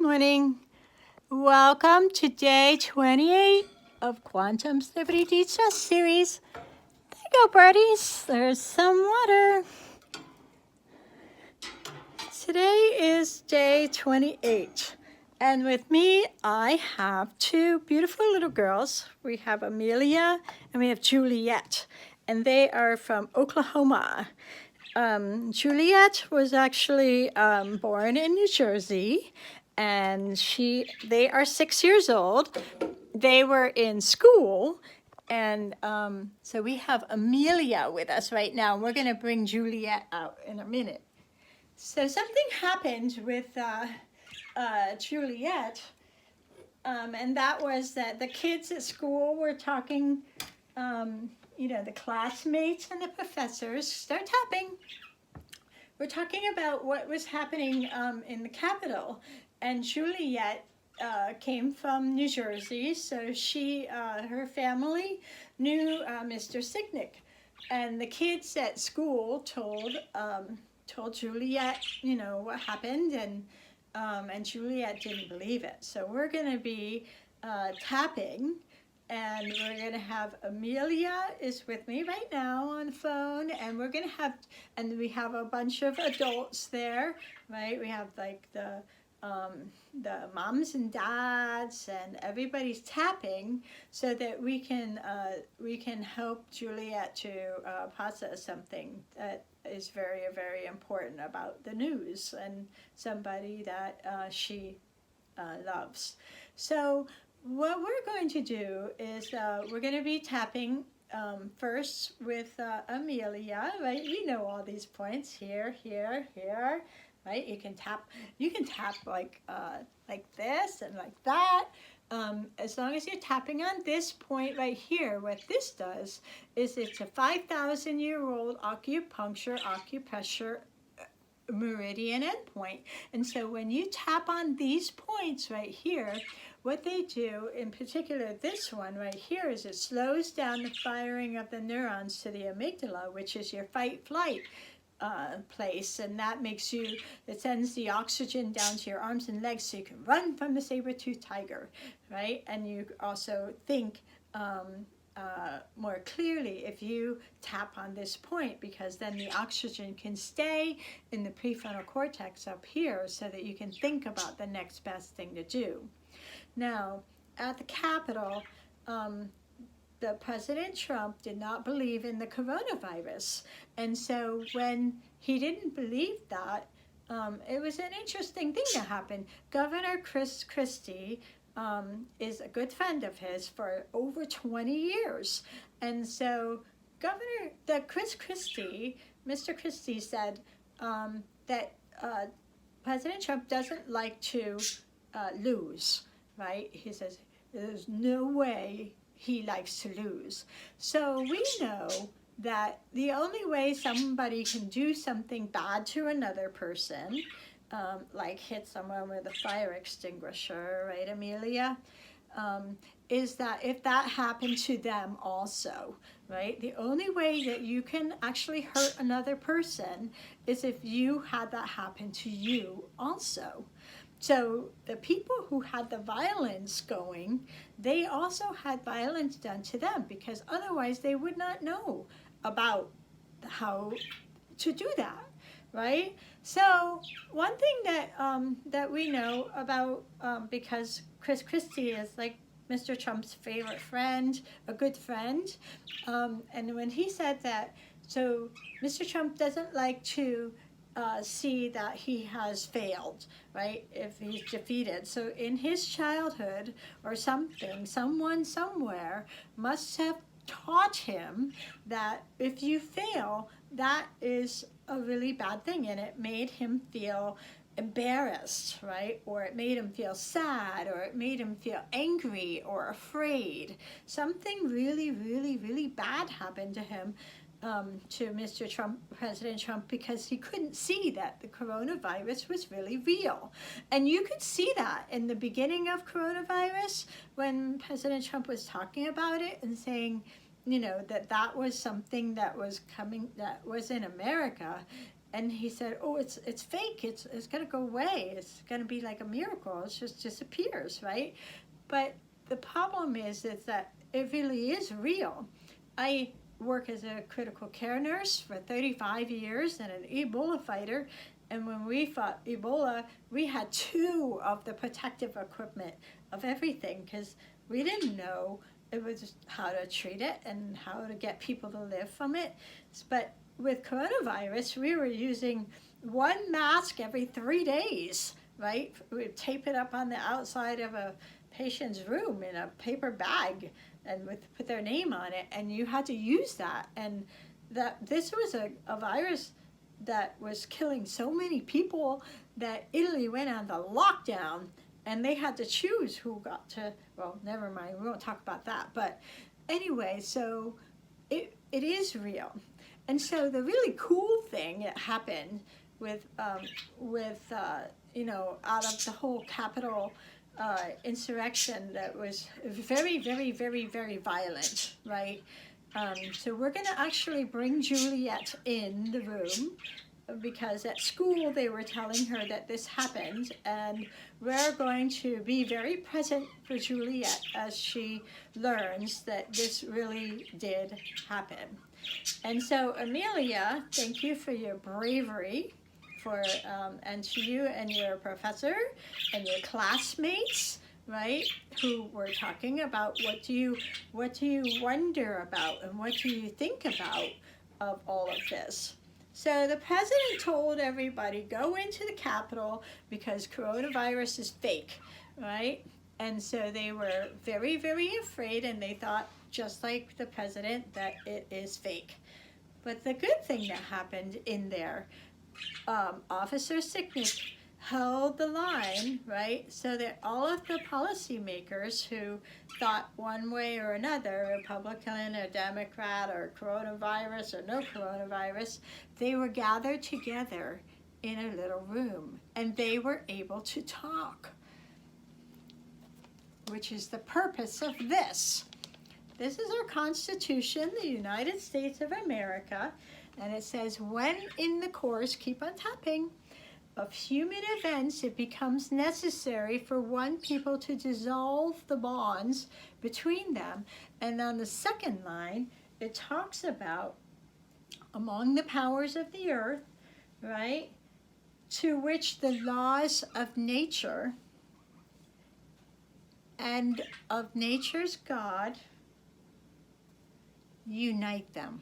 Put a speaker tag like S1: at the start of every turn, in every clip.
S1: morning. Welcome to day 28 of Quantum's Liberty DeStress series. There you go, birdies. There's some water. Today is day 28. And with me, I have two beautiful little girls. We have Amelia and we have Juliette. And they are from Oklahoma. Juliette was actually born in New Jersey, and they are 6 years old. They were in school, and so we have Amelia with us right now. We're going to bring Juliette out in a minute. So something happened with Juliette, and that was that the kids at school were talking. The classmates and the professors start tapping. We're talking about what was happening in the Capitol, and Juliette came from New Jersey, so her family knew Mr. Signick, and the kids at school told Juliette, what happened, and Juliette didn't believe it. So we're going to be tapping. And we're going to have Amelia is with me right now on the phone, and we have a bunch of adults there, right? We have like the moms and dads, and everybody's tapping so that we can help Juliette to process something that is very, very important about the news and somebody that she loves. So what we're going to do is we're going to be tapping first with Amelia, right? You know all these points here, here, here, right? You can tap like this and like that. As long as you're tapping on this point right here, what this does is it's a 5,000-year-old acupressure meridian endpoint. And so when you tap on these points right here, what they do, in particular this one right here, is it slows down the firing of the neurons to the amygdala, which is your fight-flight place, and that it sends the oxygen down to your arms and legs so you can run from the saber-toothed tiger, right? And you also think more clearly if you tap on this point, because then the oxygen can stay in the prefrontal cortex up here so that you can think about the next best thing to do. Now, at the Capitol, the President Trump did not believe in the coronavirus, and so when he didn't believe that, it was an interesting thing that happened. Governor Chris Christie is a good friend of his for over 20 years. And so Mr. Christie said that President Trump doesn't like to lose, right? He says there's no way he likes to lose. So we know that the only way somebody can do something bad to another person, like hit someone with a fire extinguisher, right, Amelia? Is that if that happened to them also, right? The only way that you can actually hurt another person is if you had that happen to you also. So the people who had the violence going, they also had violence done to them, because otherwise they would not know about how to do that, right? So one thing that we know about, because Chris Christie is like Mr. Trump's favorite friend, a good friend, and when he said that, so Mr. Trump doesn't like to see that he has failed, right, if he's defeated. So in his childhood or something, someone somewhere must have taught him that if you fail, that is a really bad thing, and it made him feel embarrassed, right? Or it made him feel sad, or it made him feel angry or afraid. Something really, really, really bad happened to him, to Mr. Trump, President Trump, because he couldn't see that the coronavirus was really real. And you could see that in the beginning of coronavirus when President Trump was talking about it and saying, that was something that was coming, that was in America. And he said, oh, it's fake. It's going to go away. It's going to be like a miracle. It just disappears, right? But the problem is that it really is real. I work as a critical care nurse for 35 years and an Ebola fighter. And when we fought Ebola, we had 2 of the protective equipment of everything because we didn't know it was how to treat it and how to get people to live from it. But with coronavirus, we were using 1 mask every 3 days, right? We would tape it up on the outside of a patient's room in a paper bag and would put their name on it, and you had to use that. And this was a virus that was killing so many people that Italy went on the lockdown, and they had to choose who got to, well, never mind, we won't talk about that. But anyway, so it is real. And so the really cool thing that happened with you know, out of the whole Capitol insurrection that was very, very, very, very violent, right? So we're going to actually bring Juliette in the room because at school they were telling her that this happened, and we're going to be very present for Juliette as she learns that this really did happen. And so Amelia, thank you for your bravery, and to you and your professor and your classmates, right, who were talking about what do you wonder about and what do you think about of all of this. So the president told everybody, go into the Capitol because coronavirus is fake, right? And so they were very, very afraid, and they thought, just like the president, that it is fake. But the good thing that happened in there, Officer Sicknick held the line, right, so that all of the policymakers who thought one way or another, Republican or Democrat or coronavirus or no coronavirus, they were gathered together in a little room, and they were able to talk, which is the purpose of this. This is our Constitution, the United States of America, and it says, when in the course, keep on tapping, of human events, it becomes necessary for one people to dissolve the bonds between them. And on the second line, it talks about among the powers of the earth, right, to which the laws of nature and of nature's God unite them.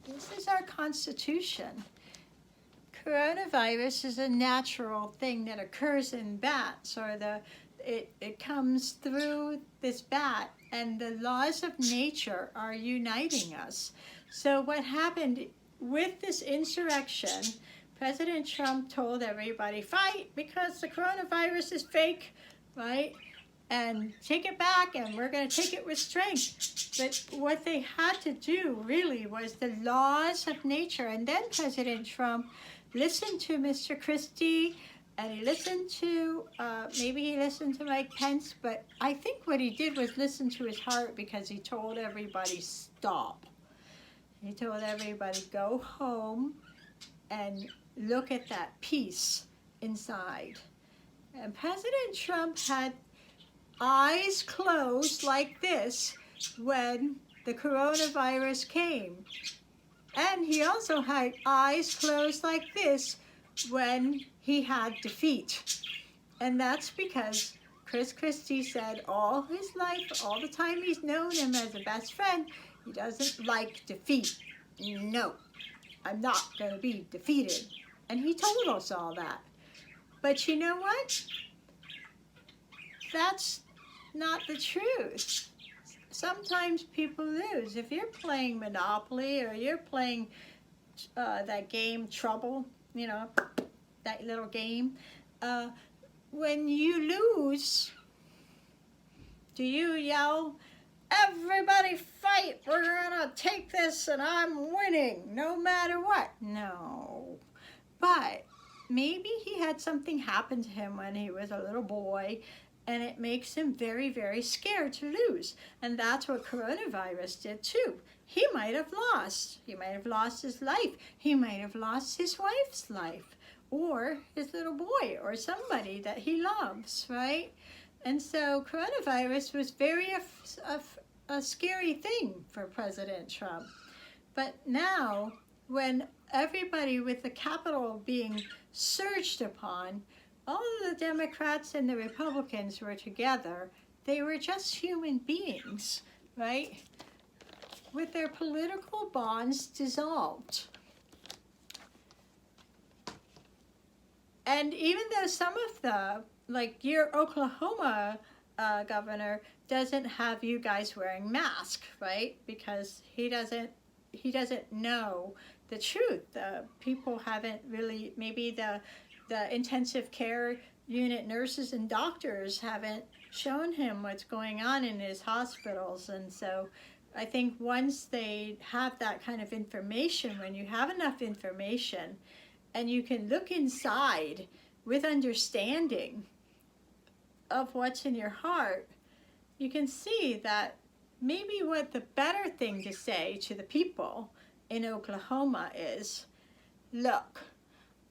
S1: This is our Constitution. Coronavirus is a natural thing that occurs in bats, or it comes through this bat, and the laws of nature are uniting us. So what happened with this insurrection, President Trump told everybody, fight because the coronavirus is fake, right? And take it back, and we're going to take it with strength. But what they had to do really was the laws of nature. And then President Trump listened to Mr. Christie, and he listened to, maybe he listened to Mike Pence, but I think what he did was listen to his heart, because he told everybody, stop. He told everybody, go home and look at that peace inside. And President Trump had eyes closed like this when the coronavirus came. And he also had eyes closed like this when he had defeat. And that's because Chris Christie said all his life, all the time he's known him as a best friend, he doesn't like defeat. No, I'm not going to be defeated. And he told us all that. But you know what? That's not the truth. Sometimes people lose. If you're playing Monopoly, or you're playing that game Trouble, you know, that little game, when you lose, do you yell, everybody fight, we're gonna take this and I'm winning no matter what? No. But maybe he had something happen to him when he was a little boy, and it makes him very, very scared to lose. And that's what coronavirus did too. He might have lost. He might have lost his life. He might have lost his wife's life, or his little boy, or somebody that he loves, right? And so coronavirus was very a scary thing for President Trump. But now, when everybody with the Capitol being searched upon, all of the Democrats and the Republicans were together. They were just human beings, right? With their political bonds dissolved. And even though some of the, like your Oklahoma governor doesn't have you guys wearing masks, right? Because he doesn't know the truth. People haven't really, maybe the intensive care unit nurses and doctors haven't shown him what's going on in his hospitals. And so I think once they have that kind of information, when you have enough information and you can look inside with understanding of what's in your heart, you can see that maybe what the better thing to say to the people in Oklahoma is, look,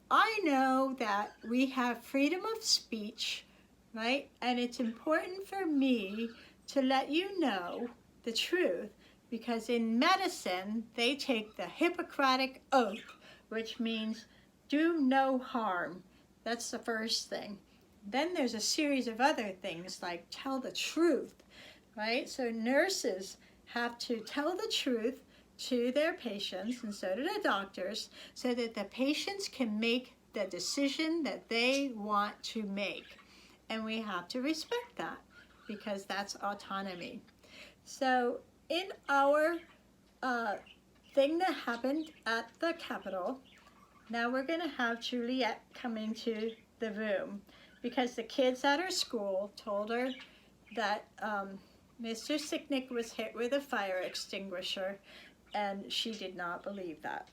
S1: I know that we have freedom of speech, right? And it's important for me to let you know the truth, because in medicine, they take the Hippocratic Oath, which means do no harm. That's the first thing. Then there's a series of other things like tell the truth, right? So nurses have to tell the truth to their patients, and so do the doctors, so that the patients can make the decision that they want to make. And we have to respect that, because that's autonomy. So in our thing that happened at the Capitol, now we're going to have Juliette come into the room, because the kids at her school told her that Mr. Sicknick was hit with a fire extinguisher, and she did not believe that.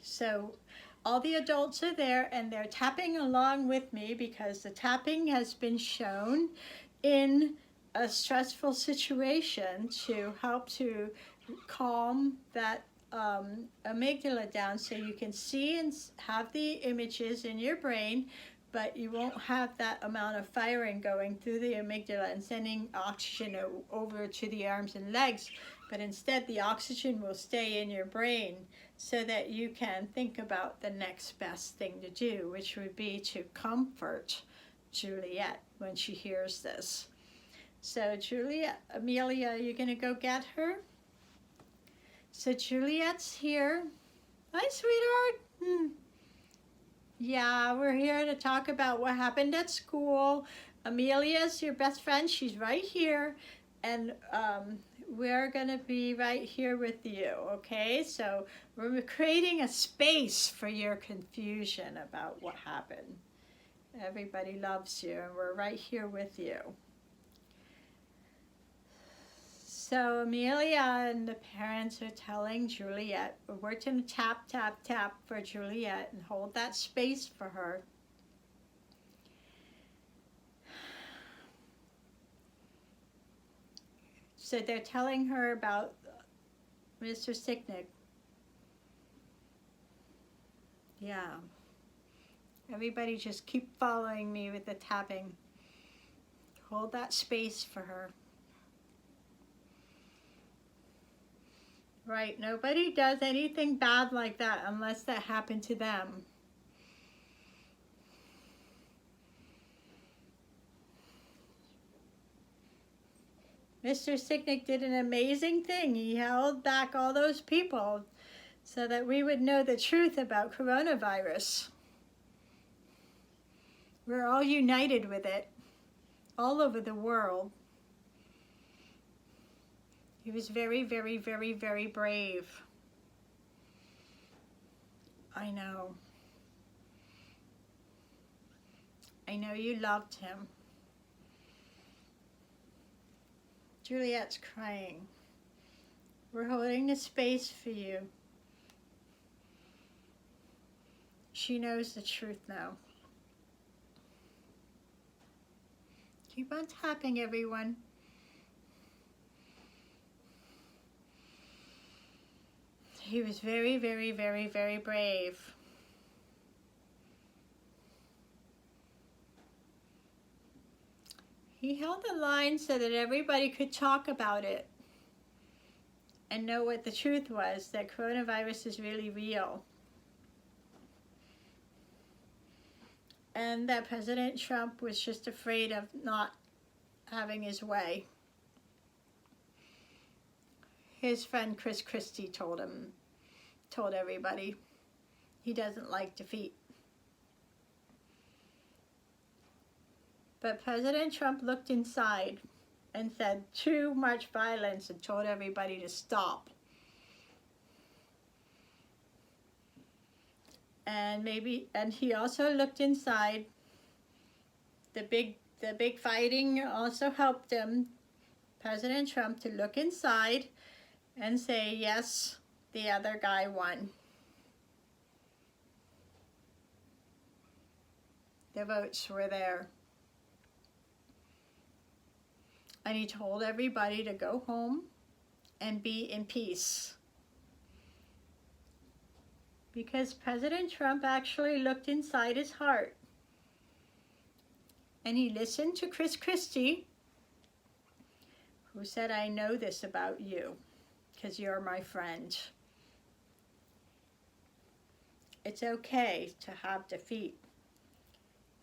S1: So all the adults are there, and they're tapping along with me, because the tapping has been shown in a stressful situation to help to calm that amygdala down, so you can see and have the images in your brain, but you won't have that amount of firing going through the amygdala and sending oxygen over to the arms and legs, but instead the oxygen will stay in your brain, so that you can think about the next best thing to do, which would be to comfort Juliette when she hears this. So Juliette, Amelia, you're going to go get her? So Juliette's here. Hi, sweetheart. Yeah, we're here to talk about what happened at school. Amelia's your best friend. She's right here. And we're going to be right here with you, okay? So we're creating a space for your confusion about what happened. Everybody loves you, and we're right here with you. So Amelia and the parents are telling Juliette, we're going to tap, tap, tap for Juliette and hold that space for her. So they're telling her about Mr. Sicknick. Yeah. Everybody just keep following me with the tapping. Hold that space for her. Right, nobody does anything bad like that unless that happened to them. Mr. Sicknick did an amazing thing. He held back all those people so that we would know the truth about coronavirus. We're all united with it, all over the world. He was very, very, very, very brave. I know. I know you loved him. Juliette's crying. We're holding the space for you. She knows the truth now. Keep on tapping, everyone. He was very, very, very, very brave. He held the line so that everybody could talk about it and know what the truth was, that coronavirus is really real. And that President Trump was just afraid of not having his way. His friend Chris Christie told everybody, he doesn't like defeat. But President Trump looked inside and said too much violence and told everybody to stop. And he also looked inside. The big fighting also helped him, President Trump, to look inside and say, yes, the other guy won. The votes were there. And he told everybody to go home and be in peace. Because President Trump actually looked inside his heart. And he listened to Chris Christie, who said, I know this about you, because you're my friend. It's okay to have defeat.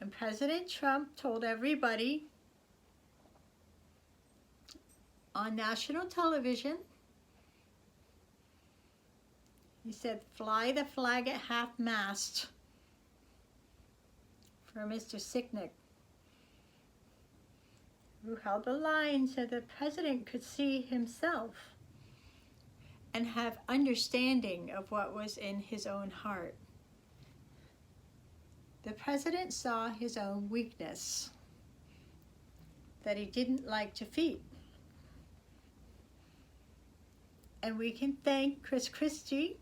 S1: And President Trump told everybody on national television, he said, fly the flag at half-mast for Mr. Sicknick, who held the line so the president could see himself and have understanding of what was in his own heart. The president saw his own weakness, that he didn't like defeat. And we can thank Chris Christie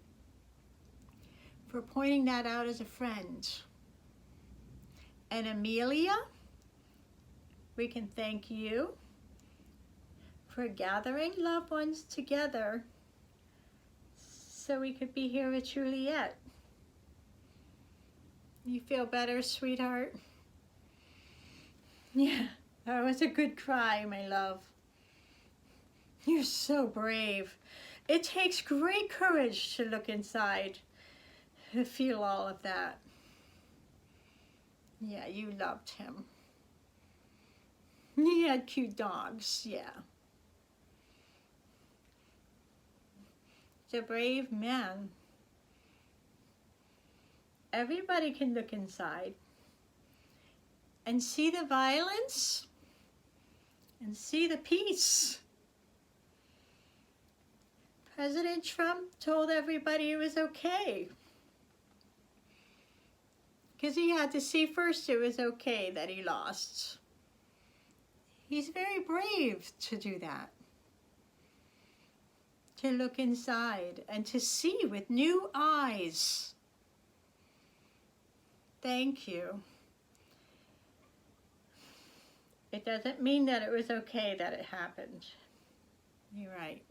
S1: for pointing that out as a friend. And Amelia, we can thank you for gathering loved ones together so we could be here with Juliette. You feel better, sweetheart? Yeah, that was a good cry, my love. You're so brave. It takes great courage to look inside, to feel all of that. Yeah, you loved him. He had cute dogs, yeah. He's a brave man. Everybody can look inside and see the violence and see the peace. President Trump told everybody it was okay, because he had to see first it was okay that he lost. He's very brave to do that, to look inside and to see with new eyes. Thank you. It doesn't mean that it was okay that it happened. You're right.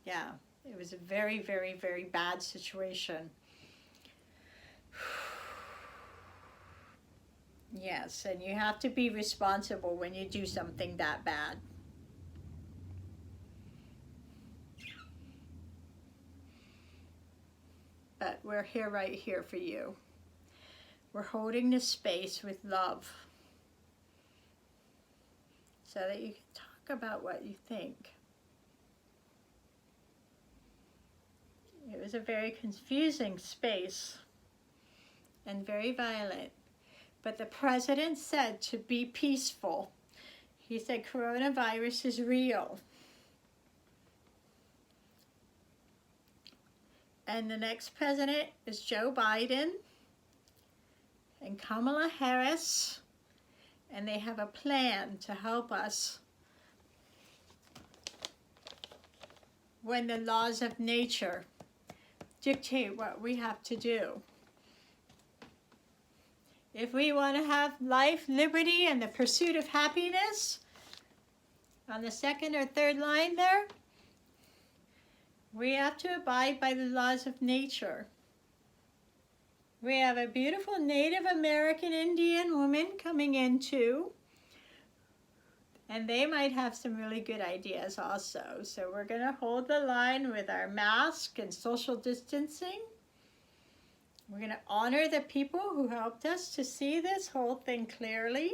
S1: Yeah, it was a very, very, very bad situation. Yes, and you have to be responsible when you do something that bad. But we're here, right here for you. We're holding this space with love so that you can talk about what you think. It was a very confusing space and very violent. But the president said to be peaceful. He said coronavirus is real. And the next president is Joe Biden and Kamala Harris. And they have a plan to help us when the laws of nature dictate what we have to do. If we want to have life, liberty, and the pursuit of happiness, on the second or third line there, we have to abide by the laws of nature. We have a beautiful Native American Indian woman coming in too. And they might have some really good ideas also. So we're going to hold the line with our mask and social distancing. We're going to honor the people who helped us to see this whole thing clearly.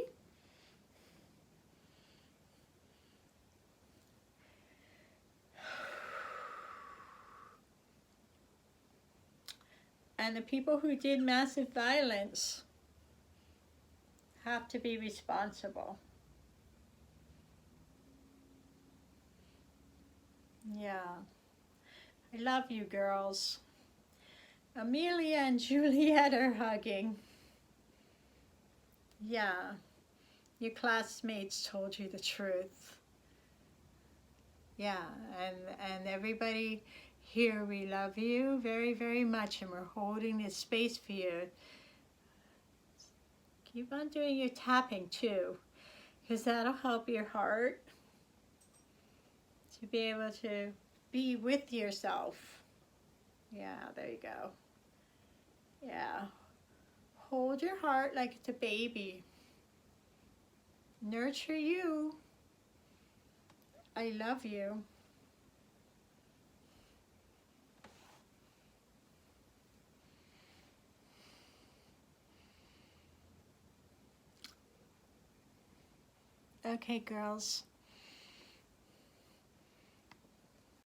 S1: And the people who did massive violence have to be responsible. Yeah. I love you, girls. Amelia and Juliette are hugging. Yeah. Your classmates told you the truth. Yeah. And everybody here, we love you very, very much, and we're holding this space for you. Keep on doing your tapping too, because that'll help your heart to be able to be with yourself. Yeah, there you go. Yeah. Hold your heart like it's a baby. Nurture you. I love you. Okay, girls.